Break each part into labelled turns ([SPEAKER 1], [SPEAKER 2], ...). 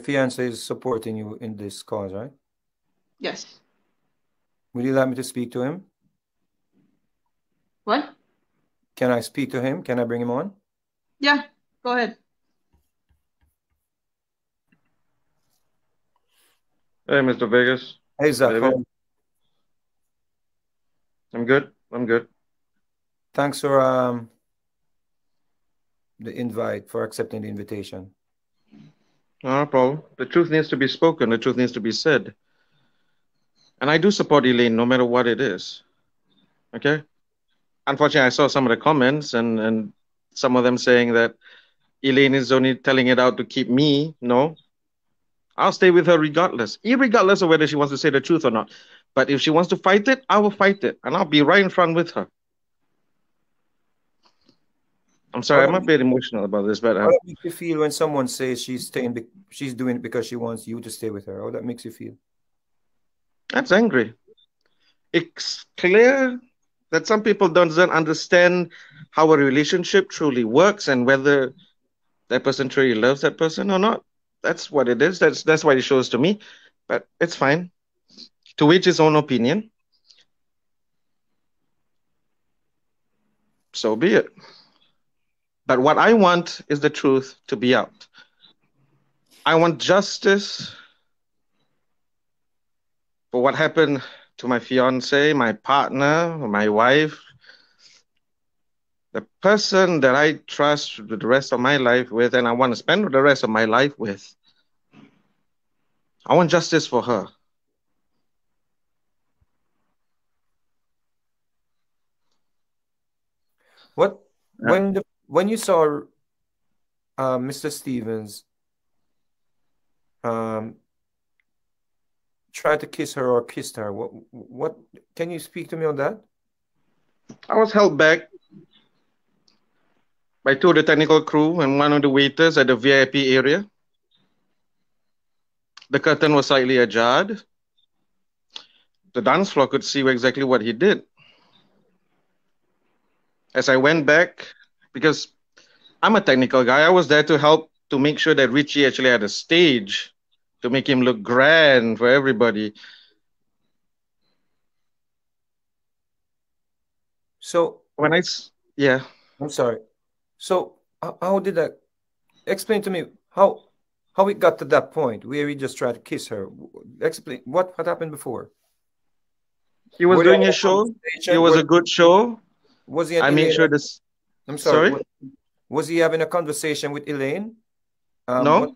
[SPEAKER 1] fiance is supporting you in this cause, right?
[SPEAKER 2] Yes.
[SPEAKER 1] Would you like me to speak to him?
[SPEAKER 2] What?
[SPEAKER 1] Can I speak to him? Can I bring him on?
[SPEAKER 2] Yeah, go ahead.
[SPEAKER 3] Hey, Mr. Vegas.
[SPEAKER 1] Hey, Zach,
[SPEAKER 3] Baby. I'm good. I'm good.
[SPEAKER 1] thanks for the invite, for accepting the invitation.
[SPEAKER 3] No problem. The truth needs to be spoken. The truth needs to be said. And I do support Elaine no matter what it is. Okay? Unfortunately, I saw some of the comments and some of them saying that Elaine is only telling it out to keep me. No. I'll stay with her regardless, irregardless of whether she wants to say the truth or not. But if she wants to fight it, I will fight it. And I'll be right in front with her. I'm
[SPEAKER 1] How
[SPEAKER 3] sorry,
[SPEAKER 1] that,
[SPEAKER 3] I'm a bit emotional about this, but
[SPEAKER 1] how that makes you feel when someone says she's doing it because she wants you to stay with her? How that makes you feel?
[SPEAKER 3] that's angry. It's clear that some people don't understand how a relationship truly works and whether that person truly loves that person or not. That's what it is. That's what it shows to me. But it's fine. To each his own opinion. So be it. But what I want is the truth to be out. I want justice for what happened to my fiance, my partner, my wife, the person that I trust the rest of my life with, and I want to spend the rest of my life with. I want justice for her.
[SPEAKER 1] What
[SPEAKER 3] Yeah.
[SPEAKER 1] when you saw Mr. Stevens um try to kiss her or kissed her, what can you speak to me on that?
[SPEAKER 3] I was held back by two of the technical crew and one of the waiters at the VIP area. The curtain was slightly ajar. The dance floor could see exactly what he did. As I went back, because I'm a technical guy, I was there to help to make sure that Richie actually had a stage to make him look grand for everybody.
[SPEAKER 1] So
[SPEAKER 3] When yeah,
[SPEAKER 1] I'm sorry. So how did that explain to me how it got to that point where he just tried to kiss her? Explain what happened before.
[SPEAKER 3] he was
[SPEAKER 1] Were they
[SPEAKER 3] doing
[SPEAKER 1] having
[SPEAKER 3] his
[SPEAKER 1] a
[SPEAKER 3] show. It
[SPEAKER 1] conversation?
[SPEAKER 3] was a good show.
[SPEAKER 1] Was he and
[SPEAKER 3] I made
[SPEAKER 1] Elaine?
[SPEAKER 3] sure this.
[SPEAKER 1] I'm sorry.
[SPEAKER 3] Sorry,
[SPEAKER 1] Was he having a conversation with Elaine? What?
[SPEAKER 3] no.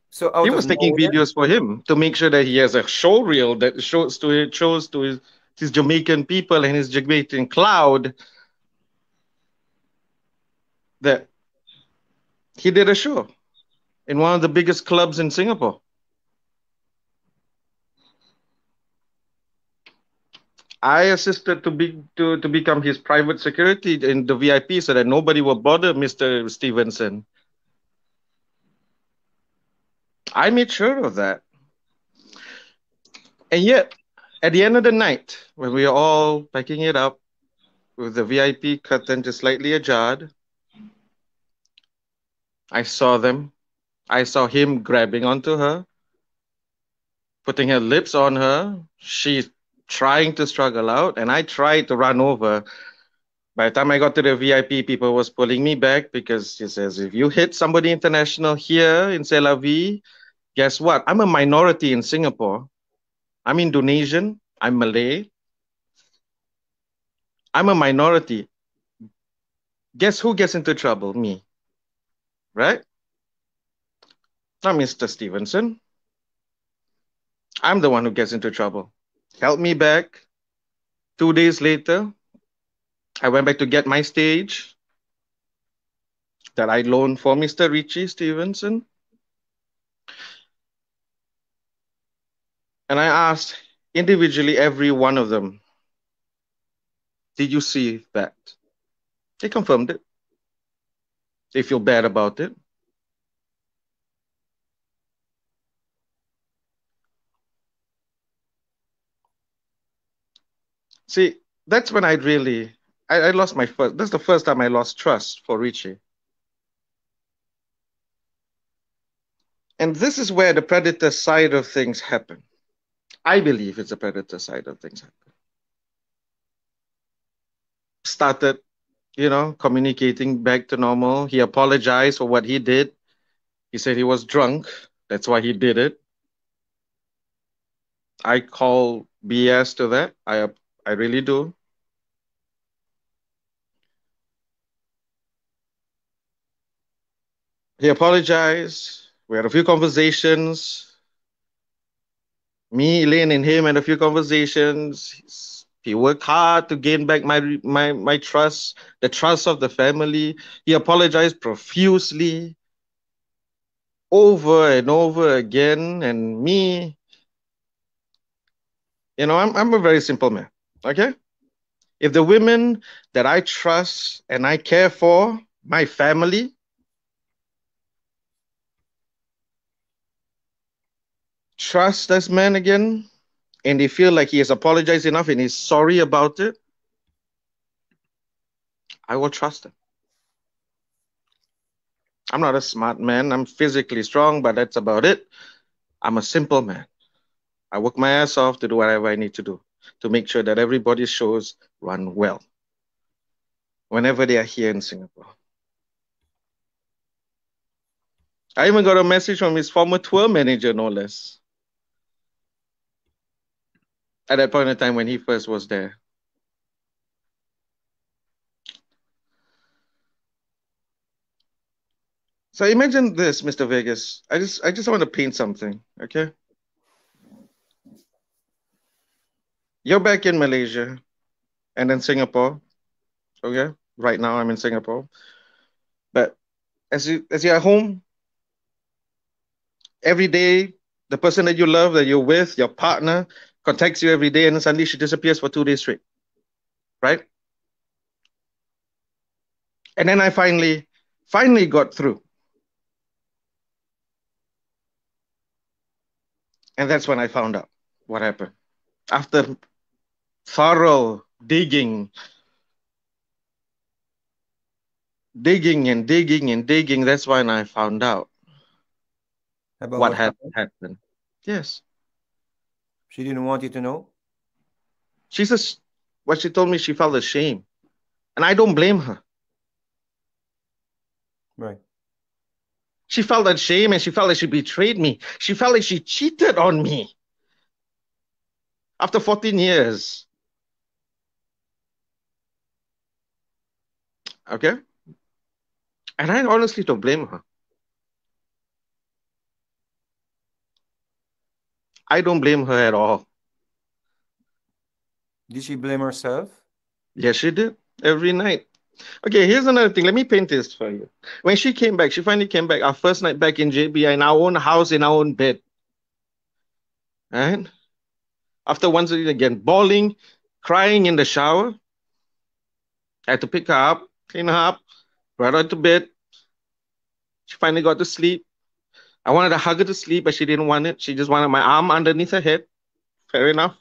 [SPEAKER 1] So
[SPEAKER 3] He
[SPEAKER 1] out of
[SPEAKER 3] was taking
[SPEAKER 1] nowhere.
[SPEAKER 3] videos for him to make sure that he has a show reel that shows to his Jamaican people and his Jamaican cloud that he did a show in one of the biggest clubs in Singapore. I assisted to become his private security in the VIP so that nobody will bother Mr. Stevenson. I made sure of that. And yet, at the end of the night, when we were all packing it up with the VIP curtain just slightly ajar, I saw them. I saw him grabbing onto her, putting her lips on her. She's trying to struggle out, and I tried to run over. By the time I got to the VIP, people was pulling me back because she says, if you hit somebody international here in C'est La Vie, guess what? I'm a minority in Singapore. I'm Indonesian. I'm Malay. I'm a minority. Guess who gets into trouble? Me, right? Not Mr. Stevenson. I'm the one who gets into trouble. Help me back. 2 days later, I went back to get my stage that I loaned for Mr. Richie Stevenson. And I asked individually every one of them, did you see that? They confirmed it. They feel bad about it. See, that's when I lost my first, that's the first time I lost trust for Richie. And this is where the predator side of things happen. I believe it's the predator side of things happen. Started, communicating back to normal. He apologized for what he did. He said he was drunk. That's why he did it. I call BS to that. I really do. He apologized. We had a few conversations. Me, Elaine, and him had a few conversations. He worked hard to gain back my trust, the trust of the family. He apologized profusely over and over again. And me, I'm a very simple man. Okay? If the women that I trust and I care for, my family, trust this man again, and they feel like he has apologized enough and he's sorry about it, I will trust him. I'm not a smart man. I'm physically strong, but that's about it. I'm a simple man. I work my ass off to do whatever I need to do to make sure that everybody's shows run well whenever they are here in Singapore. I even got a message from his former tour manager, no less, at that point in time when he first was there. So imagine this, MrVegas. I just want to paint something, okay? You're back in Malaysia and then Singapore, okay? Right now I'm in Singapore. But as you're at home, every day, the person that you love, that you're with, your partner, contacts you every day, and then suddenly she disappears for 2 days straight, right? And then I finally got through. And that's when I found out what happened. After thorough digging and digging and digging, that's when I found out
[SPEAKER 1] About
[SPEAKER 3] what
[SPEAKER 1] what
[SPEAKER 3] had
[SPEAKER 1] happened?
[SPEAKER 3] happened. Yes.
[SPEAKER 1] She didn't want you to know?
[SPEAKER 3] She says, what she told me, she felt ashamed. And I don't blame her.
[SPEAKER 1] Right.
[SPEAKER 3] She felt ashamed and she felt like she betrayed me. She felt like she cheated on me after 14 years. Okay? And I honestly don't blame her. I don't blame her at all.
[SPEAKER 1] Did she blame herself?
[SPEAKER 3] Yes, she did. Every night. Okay, here's another thing. Let me paint this for you. When she came back, she finally came back, our first night back in JB, in our own house, in our own bed. Right? After once again, bawling, crying in the shower. I had to pick her up, clean her up, brought her to bed. She finally got to sleep. I wanted to hug her to sleep, but she didn't want it. She just wanted my arm underneath her head. Fair enough.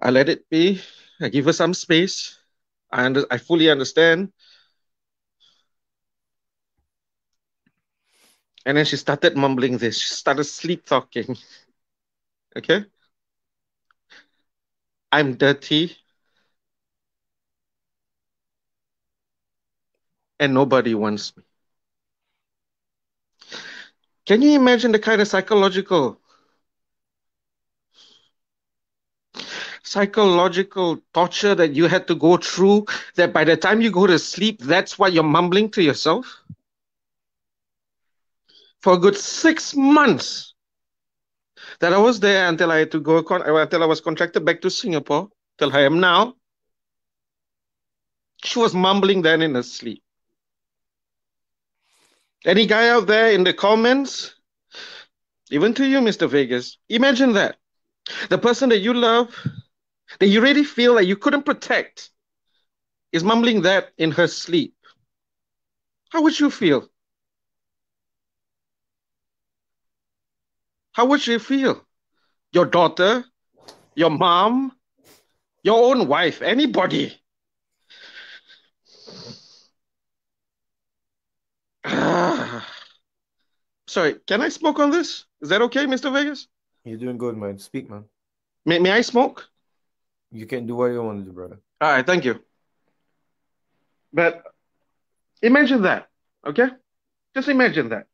[SPEAKER 3] I let it be. I give her some space. I fully understand. And then she started mumbling this. She started sleep talking. Okay? I'm dirty. And nobody wants me. Can you imagine the kind of psychological torture that you had to go through, that by the time you go to sleep, that's what you're mumbling to yourself? For a good 6 months that I was there until I had to go, until I was contracted back to Singapore, till I am now. She was mumbling then in her sleep. Any guy out there in the comments, even to you, MrVegas, imagine that. The person that you love, that you really feel like you couldn't protect, is mumbling that in her sleep. How would you feel? How would you feel? Your daughter, your mom, your own wife, anybody. So Sorry, can I smoke on this? Is that okay, Mr. Vegas?
[SPEAKER 1] You're doing good, man. Speak, man.
[SPEAKER 3] May I smoke?
[SPEAKER 1] You can do what you want to do, brother.
[SPEAKER 3] All right, thank you. But imagine that, okay? Just imagine that.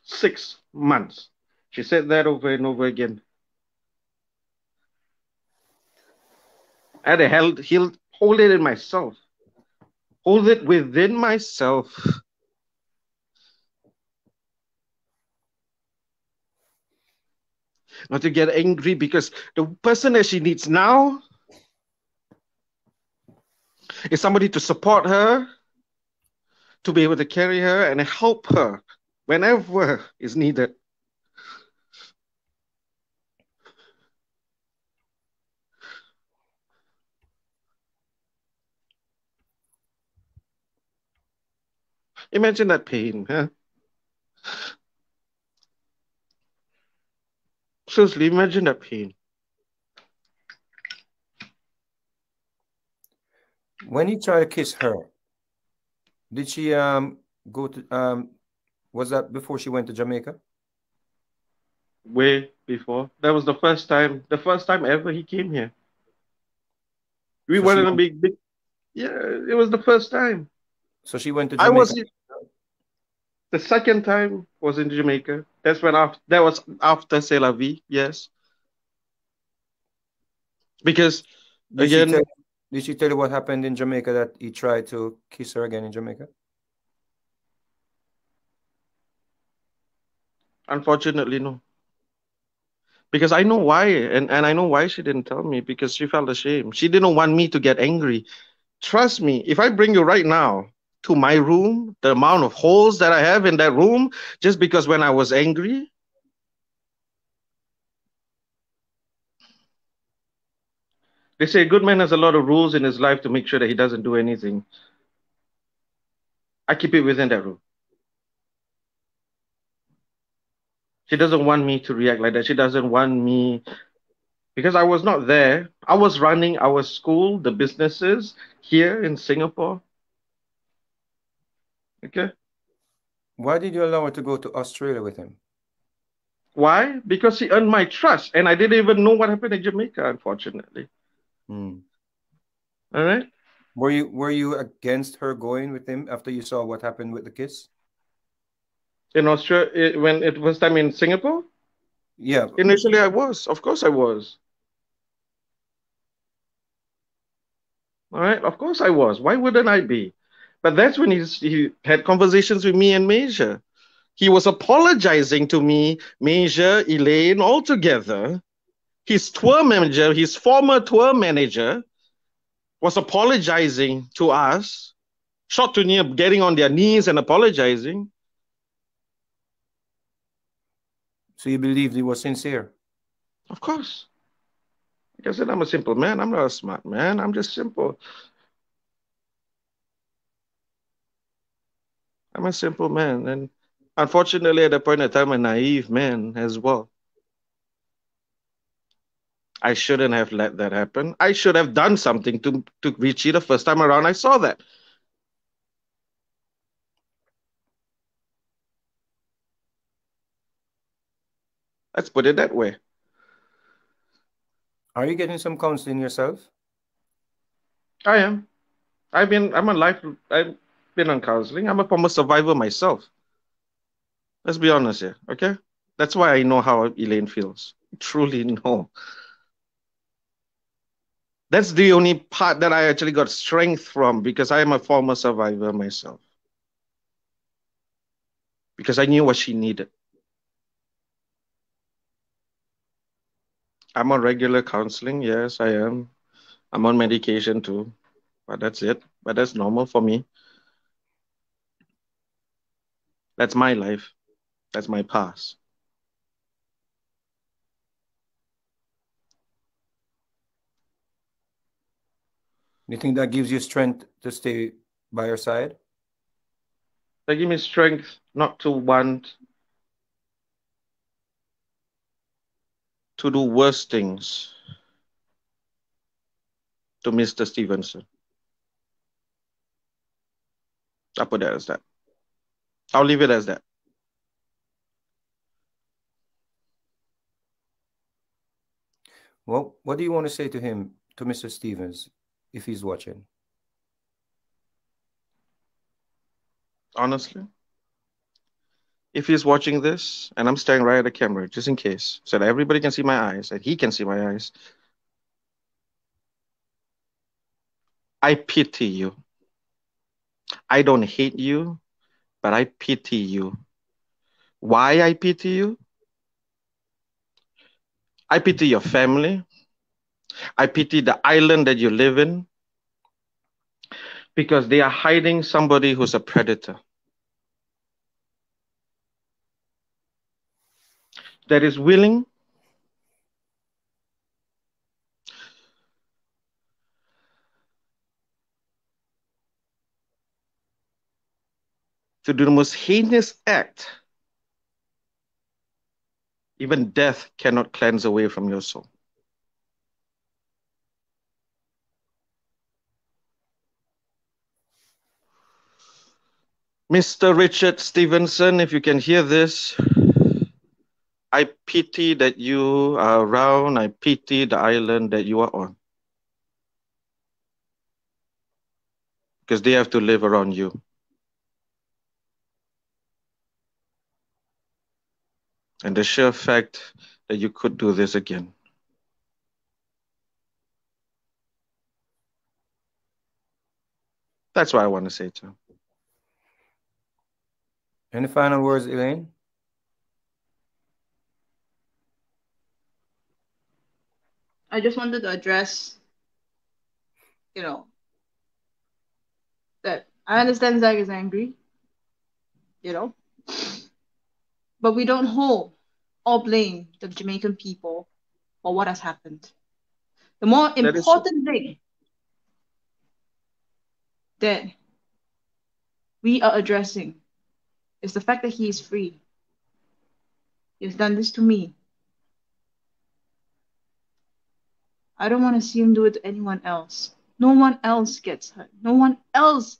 [SPEAKER 3] 6 months. She said that over and over again. I had to hold it in myself. Hold it within myself. Not to get angry because the person that she needs now is somebody to support her, to be able to carry her and help her whenever is needed. Imagine that pain, huh? Seriously, imagine that pain.
[SPEAKER 1] When he tried to kiss her, did she go to was that before she went to Jamaica?
[SPEAKER 3] Way before. That was the first time ever he came here. We
[SPEAKER 1] So she
[SPEAKER 3] weren't a
[SPEAKER 1] went,
[SPEAKER 3] big, yeah, it was the first time.
[SPEAKER 1] so she went to
[SPEAKER 3] I
[SPEAKER 1] Jamaica.
[SPEAKER 3] was The second time was in Jamaica. That was after C'est la vie, yes. Because
[SPEAKER 1] Did she tell
[SPEAKER 3] again,
[SPEAKER 1] did she tell you what happened in Jamaica that he tried to kiss her again in Jamaica?
[SPEAKER 3] unfortunately, no. Because I know why, and I know why she didn't tell me because she felt ashamed. She didn't want me to get angry. Trust me, if I bring you right now to my room, the amount of holes that I have in that room, just because when I was angry, they say a good man has a lot of rules in his life to make sure that he doesn't do anything. I keep it within that room. She doesn't want me to react like that. She doesn't want me because I was not there. I was running our school, the businesses here in Singapore. Okay.
[SPEAKER 1] Why did you allow her to go to Australia with him?
[SPEAKER 3] Why? Because he earned my trust, and I didn't even know what happened in Jamaica, unfortunately.
[SPEAKER 1] Hmm.
[SPEAKER 3] All right.
[SPEAKER 1] Were you against her going with him after you saw what happened with the kiss?
[SPEAKER 3] In Australia, when it was time in Singapore,
[SPEAKER 1] Yeah.
[SPEAKER 3] initially I was. Of course I was. All right. Of course I was. Why wouldn't I be? But that's when he had conversations with me and Major. He was apologizing to me, Major, Elaine, all together. His tour manager, his former tour manager, was apologizing to us, short to near getting on their knees and apologizing.
[SPEAKER 1] So you believed he was sincere?
[SPEAKER 3] Of course. Like I said, I'm a simple man. I'm not a smart man. I'm just simple. I'm a simple man. And unfortunately, at that point in time, a naive man as well. I shouldn't have let that happen. I should have done something to Richie the first time around I saw that. Let's put it that way.
[SPEAKER 1] Are you getting some counseling yourself?
[SPEAKER 3] I am. I've been on counseling. I'm a former survivor myself. Let's be honest here, okay? That's why I know how Elaine feels. Truly know. That's the only part that I actually got strength from because I am a former survivor myself. Because I knew what she needed. I'm on regular counseling. Yes, I am. I'm on medication too. But that's it. But that's normal for me. That's my life. That's my past.
[SPEAKER 1] Do you think that gives you strength to stay by her side?
[SPEAKER 3] They give me strength not to want to do worse things to Mr. Stevenson. I put that as that. I'll leave it as that.
[SPEAKER 1] Well, what do you want to say to him, to Mr. Stevens, if he's watching?
[SPEAKER 3] Honestly, if he's watching this and I'm staring right at the camera, just in case, so that everybody can see my eyes and he can see my eyes, I pity you. I don't hate you, but I pity you. Why I pity you? I pity your family. I pity the island that you live in because they are hiding somebody who's a predator that is willing to do the most heinous act. Even death cannot cleanse away from your soul. Mr. Richard Stevenson, if you can hear this, I pity that you are around. I pity the island that you are on because they have to live around you. And the sheer fact that you could do this again. That's what I want to say to him.
[SPEAKER 1] Any final words, Elaine?
[SPEAKER 2] I just wanted to address, you know, that I understand Zach is angry, you know, but we don't hold or blame the Jamaican people for what has happened. The more
[SPEAKER 3] That is true.
[SPEAKER 2] important thing that we are addressing is the fact that he is free. He has done this to me. I don't want to see him do it to anyone else. No one else gets hurt. No one else